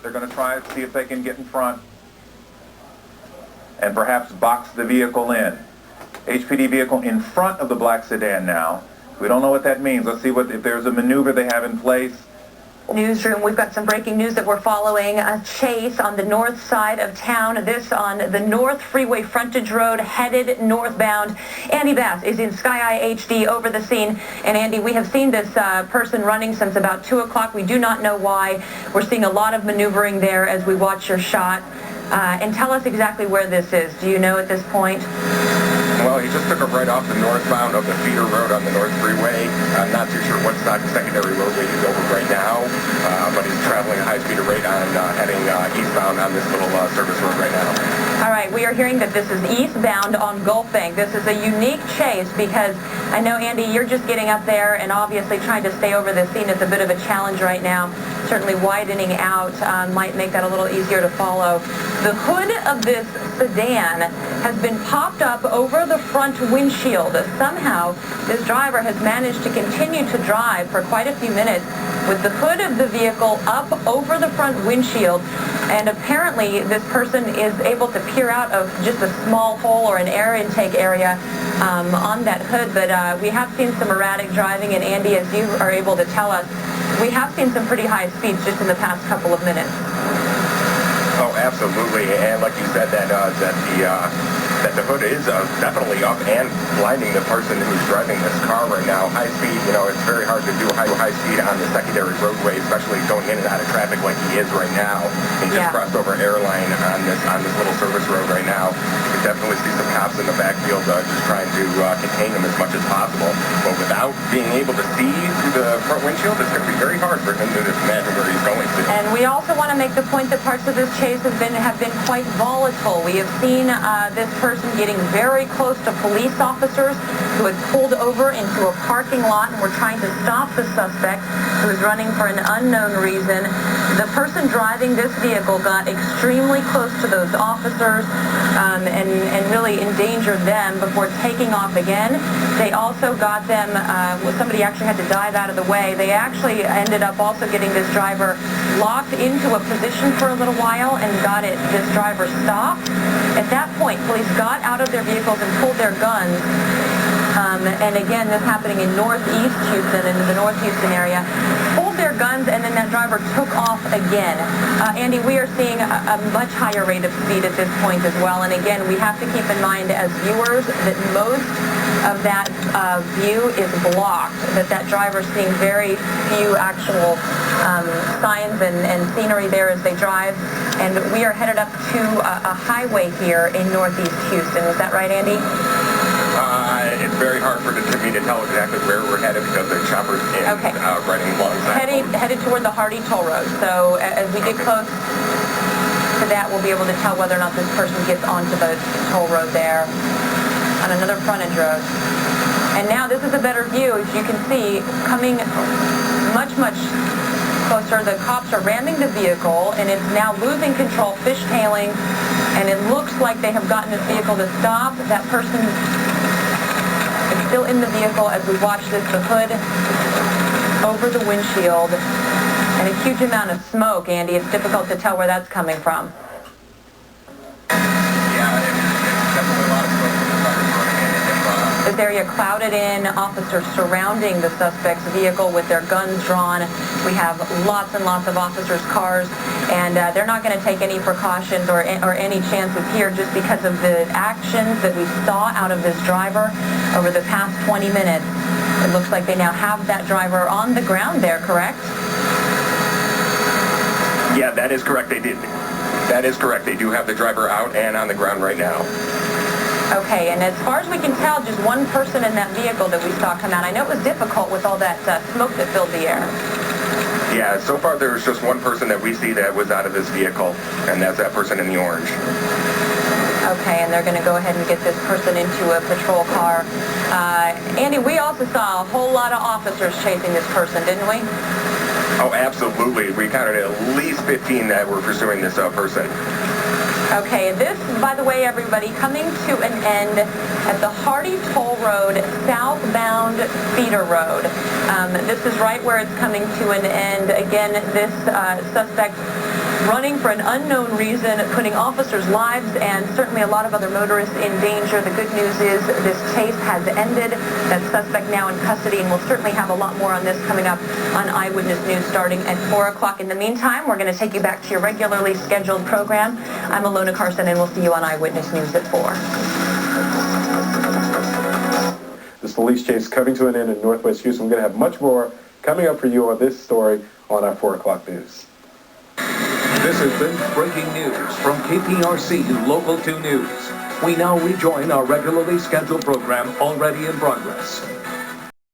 They're going to try to see if they can get in front and perhaps box the vehicle in. HPD vehicle in front of the black sedan now. We don't know what that means. Let's see if there's a maneuver they have in place. Newsroom, we've got some breaking news that we're following. A chase on the north side of town. This on the North Freeway Frontage Road, headed northbound. Andy Bass is in Sky Eye HD over the scene. And Andy, we have seen this person running since about 2 o'clock. We do not know why. We're seeing a lot of maneuvering there as we watch your shot. And tell us exactly where this is. Do you know at this point? Well, he just took up right off the northbound of the feeder road on the North Freeway. I'm not too sure what secondary roadway he's over right now, but he's traveling a high-speed rate on heading eastbound on this little service road right now. All right, we are hearing that this is eastbound on Gulf Bank. This is a unique chase because I know, Andy, you're just getting up there and obviously trying to stay over the scene. It's a bit of a challenge right now. Certainly widening out might make that a little easier to follow. The hood of this sedan has been popped up over the front windshield. Somehow, this driver has managed to continue to drive for quite a few minutes with the hood of the vehicle up over the front windshield. And apparently, this person is able to peer out of just a small hole or an air intake area on that hood. But we have seen some erratic driving. And Andy, as you are able to tell us, we have seen some pretty high speeds just in the past couple of minutes. Oh, absolutely. And like you said, that the hood is definitely up and blinding the person who's driving this car right now. High speed, you know, it's very hard to do high speed on the secondary roadway, especially going in and out of traffic like he is right now. He just crossed over Airline on this little service road right now. You can definitely see some cops in the backfield just trying to contain him as much as possible. But without being able to see through the front windshield, it's going to be very hard for him to imagine where he's going to. And we also want to make the point that parts of this chase have been quite volatile. We have seen this person getting very close to police officers who had pulled over into a parking lot and were trying to stop the suspect who was running for an unknown reason. The person driving this vehicle got extremely close to those officers and really endangered them before taking off again. They also got them, somebody actually had to dive out of the way. They actually ended up also getting this driver locked into a position for a little while and got this driver stopped. At that point, police got out of their vehicles and pulled their guns. And again, this happening in northeast Houston, in the North Houston area, pulled their guns, and then that driver took off again. Andy, we are seeing a much higher rate of speed at this point as well. And again, we have to keep in mind as viewers that most of that view is blocked, that driver's seeing very few actual signs and scenery there as they drive. And we are headed up to a highway here in northeast Houston. Is that right, Andy? It's very hard for me to tell exactly where we're headed because the chopper's in running alongside. Headed toward the Hardy Toll Road. So as we get close to that, we'll be able to tell whether or not this person gets onto the toll road there on another frontage road. And now this is a better view. As you can see, coming much closer, the cops are ramming the vehicle, and it's now losing control, fishtailing, and it looks like they have gotten this vehicle to stop. That person is still in the vehicle as we watch this, the hood over the windshield, and a huge amount of smoke, Andy. It's difficult to tell where that's coming from. Yeah, it's definitely a lot of smoke from the cars running in. This area crowded in, officers surrounding the suspect's vehicle with their guns drawn. We have lots and lots of officers' cars, and they're not going to take any precautions or any chances here just because of the actions that we saw out of this driver over the past 20 minutes. It looks like they now have that driver on the ground there, correct? Yeah, that is correct. They did. That is correct. They do have the driver out and on the ground right now. Okay, and as far as we can tell, just one person in that vehicle that we saw come out. I know it was difficult with all that smoke that filled the air. Yeah, so far there was just one person that we see that was out of this vehicle, and that's that person in the orange. Okay, and they're going to go ahead and get this person into a patrol car. Andy, we also saw a whole lot of officers chasing this person, didn't we? Oh, absolutely. We counted at least 15 that were pursuing this person. Okay, this, by the way, everybody, coming to an end at the Hardy Toll Road, southbound feeder road. This is right where it's coming to an end. Again, this suspect running for an unknown reason, putting officers' lives and certainly a lot of other motorists in danger. The good news is this chase has ended. That suspect now in custody, and we'll certainly have a lot more on this coming up on Eyewitness News starting at 4 o'clock. In the meantime, we're going to take you back to your regularly scheduled program. I'm Alona Carson, and we'll see you on Eyewitness News at 4. This police chase coming to an end in Northwest Houston. We're going to have much more coming up for you on this story on our 4 o'clock news. This has been breaking news from KPRC Local 2 News. We now rejoin our regularly scheduled program already in progress.